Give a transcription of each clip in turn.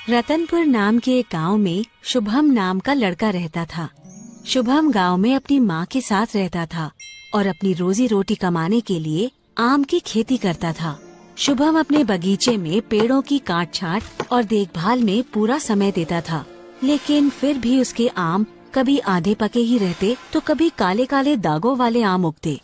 रतनपुर नाम के एक गांव में शुभम नाम का लड़का रहता था। शुभम गांव में अपनी माँ के साथ रहता था और अपनी रोजी रोटी कमाने के लिए आम की खेती करता था। शुभम अपने बगीचे में पेड़ों की काट छांट और देखभाल में पूरा समय देता था, लेकिन फिर भी उसके आम कभी आधे पके ही रहते तो कभी काले काले दागों वाले आम उगते।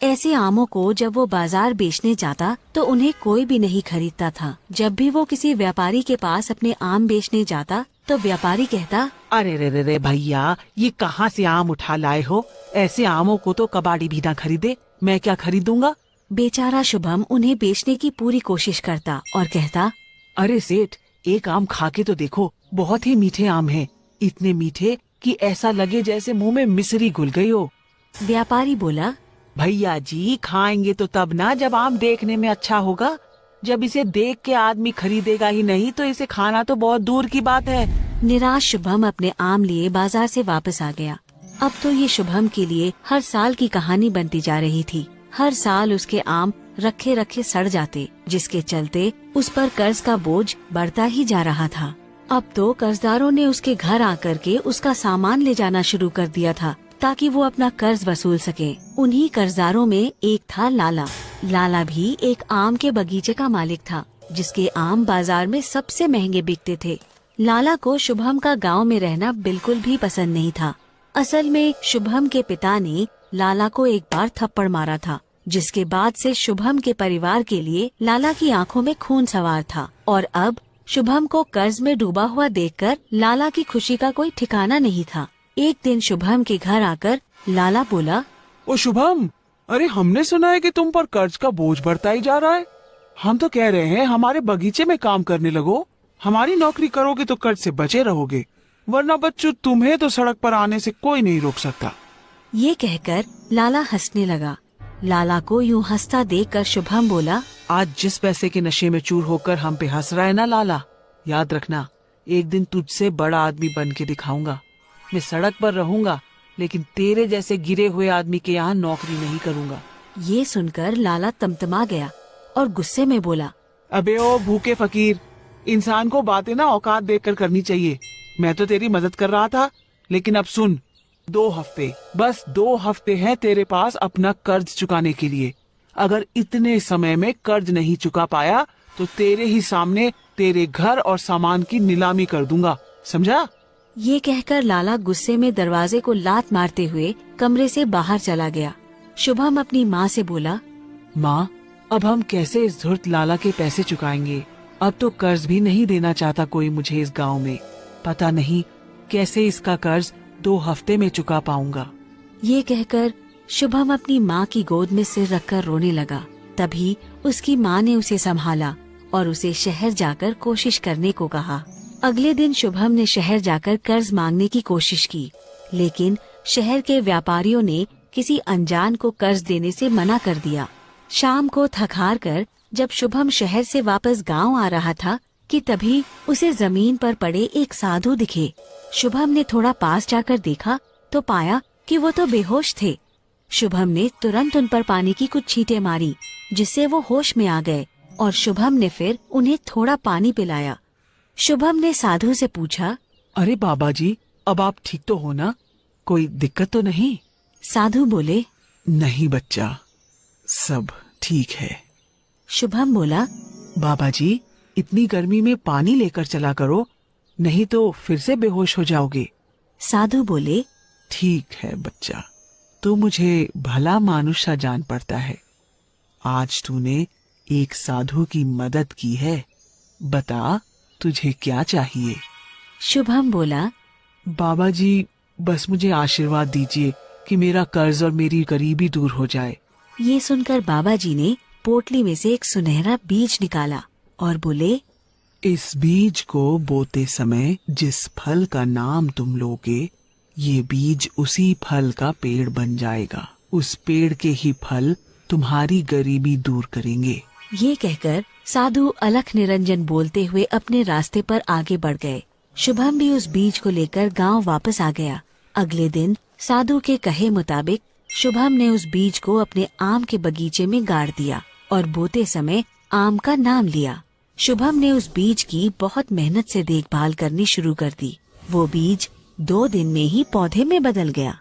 ऐसे आमों को जब वो बाजार बेचने जाता तो उन्हें कोई भी नहीं खरीदता था। जब भी वो किसी व्यापारी के पास अपने आम बेचने जाता तो व्यापारी कहता, अरे रे रे रे भैया, ये कहाँ से आम उठा लाए हो? ऐसे आमों को तो कबाड़ी भी ना खरीदे, मैं क्या खरीदूंगा? बेचारा शुभम उन्हें बेचने की पूरी कोशिश करता और कहता, अरे सेठ, एक आम खा के तो देखो, बहुत ही मीठे आम हैं, इतने मीठे कि ऐसा लगे जैसे मुंह में मिश्री घुल गई हो। व्यापारी बोला, भैया जी, खाएंगे तो तब ना जब आम देखने में अच्छा होगा। जब इसे देख के आदमी खरीदेगा ही नहीं तो इसे खाना तो बहुत दूर की बात है। निराश शुभम अपने आम लिए बाजार से वापस आ गया। अब तो ये शुभम के लिए हर साल की कहानी बनती जा रही थी। हर साल उसके आम रखे रखे सड़ जाते, जिसके चलते उस पर कर्ज का बोझ बढ़ता ही जा रहा था। अब तो कर्जदारों ने उसके घर आकर के उसका सामान ले जाना शुरू कर दिया था ताकि वो अपना कर्ज वसूल सके। उन्हीं कर्जदारों में एक था लाला। लाला भी एक आम के बगीचे का मालिक था, जिसके आम बाजार में सबसे महंगे बिकते थे। लाला को शुभम का गांव में रहना बिल्कुल भी पसंद नहीं था। असल में शुभम के पिता ने लाला को एक बार थप्पड़ मारा था, जिसके बाद से शुभम के परिवार के लिए लाला की आंखों में खून सवार था। और अब शुभम को कर्ज में डूबा हुआ देखकर लाला की खुशी का कोई ठिकाना नहीं था। एक दिन शुभम के घर आकर लाला बोला, ओ शुभम, अरे हमने सुना है कि तुम पर कर्ज का बोझ बढ़ता ही जा रहा है। हम तो कह रहे हैं हमारे बगीचे में काम करने लगो। हमारी नौकरी करोगे तो कर्ज से बचे रहोगे, वरना बच्चों तुम्हें तो सड़क पर आने से कोई नहीं रोक सकता। ये कहकर लाला हंसने लगा। लाला को यूं हंसता देखकर शुभम बोला, आज जिस पैसे के नशे में चूर होकर हम पे हंस रहा है ना लाला, याद रखना, एक दिन तुझसे बड़ा आदमी बन के दिखाऊंगा। मैं सड़क पर रहूंगा, लेकिन तेरे जैसे गिरे हुए आदमी के यहाँ नौकरी नहीं करूंगा। ये सुनकर लाला तमतमा गया और गुस्से में बोला, अबे ओ भूखे फकीर, इंसान को बातें ना औकात देखकर करनी चाहिए। मैं तो तेरी मदद कर रहा था, लेकिन अब सुन, 2 हफ्ते, बस 2 हफ्ते हैं तेरे पास अपना कर्ज चुकाने के लिए। अगर इतने समय में कर्ज नहीं चुका पाया तो तेरे ही सामने तेरे घर और सामान की नीलामी कर दूंगा, समझा? ये कहकर लाला गुस्से में दरवाजे को लात मारते हुए कमरे से बाहर चला गया। शुभम अपनी माँ से बोला, माँ, अब हम कैसे इस धूर्त लाला के पैसे चुकाएंगे? अब तो कर्ज भी नहीं देना चाहता कोई मुझे इस गांव में। पता नहीं कैसे इसका कर्ज 2 हफ्ते में चुका पाऊंगा। ये कहकर शुभम अपनी माँ की गोद में सिर रखकर रोने लगा। तभी उसकी माँ ने उसे संभाला और उसे शहर जाकर कोशिश करने को कहा। अगले दिन शुभम ने शहर जाकर कर्ज मांगने की कोशिश की, लेकिन शहर के व्यापारियों ने किसी अनजान को कर्ज देने से मना कर दिया। शाम को थक हार कर जब शुभम शहर से वापस गांव आ रहा था कि तभी उसे जमीन पर पड़े एक साधु दिखे। शुभम ने थोड़ा पास जाकर देखा तो पाया कि वो तो बेहोश थे। शुभम ने तुरंत उन पर पानी की कुछ छींटे मारी, जिससे वो होश में आ गए और शुभम ने फिर उन्हें थोड़ा पानी पिलाया। शुभम ने साधु से पूछा, अरे बाबा जी, अब आप ठीक तो हो ना? कोई दिक्कत तो नहीं? साधु बोले, नहीं बच्चा, सब ठीक है। शुभम बोला, बाबा जी, इतनी गर्मी में पानी लेकर चला करो, नहीं तो फिर से बेहोश हो जाओगे। साधु बोले, ठीक है बच्चा, तू मुझे भला मानुष सा जान पड़ता है। आज तूने एक साधु की मदद की है, बता तुझे क्या चाहिए? शुभम बोला, बाबा जी, बस मुझे आशीर्वाद दीजिए कि मेरा कर्ज और मेरी गरीबी दूर हो जाए। ये सुनकर बाबा जी ने पोटली में से एक सुनहरा बीज निकाला और बोले, इस बीज को बोते समय जिस फल का नाम तुम लोगे, ये बीज उसी फल का पेड़ बन जाएगा। उस पेड़ के ही फल तुम्हारी गरीबी दूर करेंगे। ये कहकर साधु अलख निरंजन बोलते हुए अपने रास्ते पर आगे बढ़ गए। शुभम भी उस बीज को लेकर गांव वापस आ गया। अगले दिन साधु के कहे मुताबिक शुभम ने उस बीज को अपने आम के बगीचे में गाड़ दिया और बोते समय आम का नाम लिया। शुभम ने उस बीज की बहुत मेहनत से देखभाल करनी शुरू कर दी। वो बीज 2 दिन में ही पौधे में बदल गया।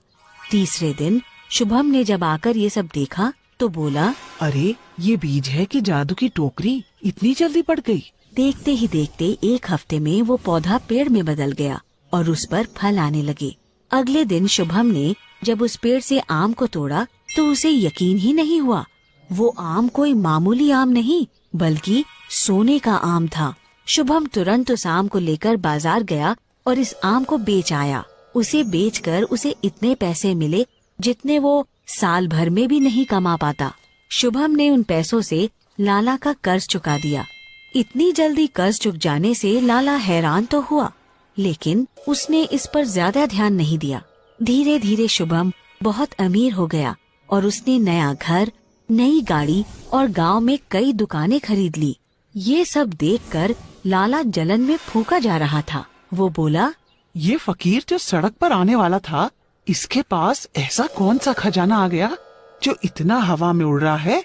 तीसरे दिन शुभम ने जब आकर ये सब देखा तो बोला, अरे ये बीज है कि जादू की टोकरी इतनी जल्दी पड़ गई। देखते ही देखते 1 हफ्ते में वो पौधा पेड़ में बदल गया और उस पर फल आने लगे। अगले दिन शुभम ने जब उस पेड़ से आम को तोड़ा तो उसे यकीन ही नहीं हुआ। वो आम कोई मामूली आम नहीं बल्कि सोने का आम था। शुभम तुरंत उस आम को लेकर बाजार गया और इस आम को बेच आया। उसे बेचकर उसे इतने पैसे मिले जितने वो साल भर में भी नहीं कमा पाता। शुभम ने उन पैसों से लाला का कर्ज चुका दिया। इतनी जल्दी कर्ज चुक जाने से लाला हैरान तो हुआ, लेकिन उसने इस पर ज्यादा ध्यान नहीं दिया। धीरे धीरे शुभम बहुत अमीर हो गया और उसने नया घर, नई गाड़ी और गांव में कई दुकानें खरीद ली। ये सब देखकर लाला जलन में फूंका जा रहा था। वो बोला, ये फकीर जो सड़क पर आने वाला था, इसके पास ऐसा कौन सा खजाना आ गया जो इतना हवा में उड़ रहा है?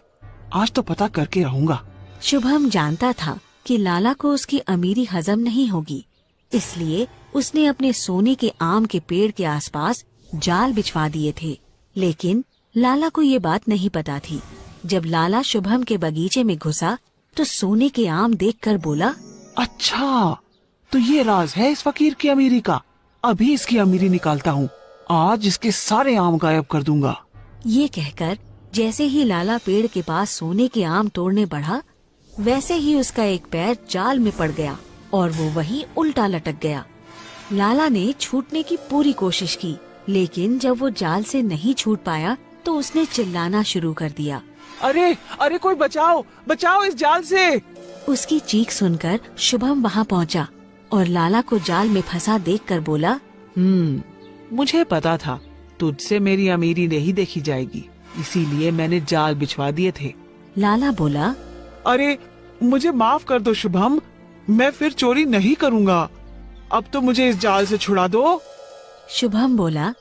आज तो पता करके रहूंगा। शुभम जानता था कि लाला को उसकी अमीरी हजम नहीं होगी, इसलिए उसने अपने सोने के आम के पेड़ के आसपास जाल बिछवा दिए थे। लेकिन लाला को ये बात नहीं पता थी। जब लाला शुभम के बगीचे में घुसा तो सोने के आम देखकर बोला, अच्छा, तो ये राज है इस फकीर की अमीरी का। अभी इसकी अमीरी निकालता हूँ। आज इसके सारे आम गायब कर दूंगा। ये कहकर जैसे ही लाला पेड़ के पास सोने के आम तोड़ने बढ़ा, वैसे ही उसका एक पैर जाल में पड़ गया और वो वहीं उल्टा लटक गया। लाला ने छूटने की पूरी कोशिश की, लेकिन जब वो जाल से नहीं छूट पाया तो उसने चिल्लाना शुरू कर दिया, अरे अरे, कोई बचाओ, बचाओ इस जाल से। उसकी चीख सुनकर शुभम वहाँ पहुँचा और लाला को जाल में फंसा देखकर बोला, मुझे पता था तुझसे मेरी अमीरी नहीं देखी जाएगी, इसीलिए मैंने जाल बिछवा दिए थे। लाला बोला, अरे मुझे माफ कर दो शुभम, मैं फिर चोरी नहीं करूँगा। अब तो मुझे इस जाल से छुड़ा दो। शुभम बोला,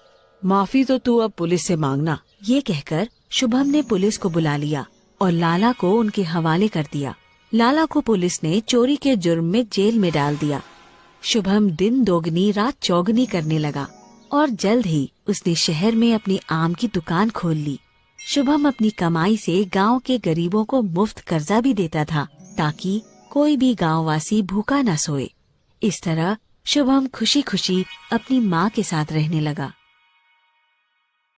माफी तो तू अब पुलिस से मांगना। ये कहकर शुभम ने पुलिस को बुला लिया और लाला को उनके हवाले कर दिया। लाला को पुलिस ने चोरी के जुर्म में जेल में डाल दिया। शुभम दिन दोगुनी रात चौगुनी करने लगा और जल्द ही उसने शहर में अपनी आम की दुकान खोल ली। शुभम अपनी कमाई से गांव के गरीबों को मुफ्त कर्जा भी देता था ताकि कोई भी गांववासी भूखा न सोए। इस तरह शुभम खुशी खुशी अपनी माँ के साथ रहने लगा।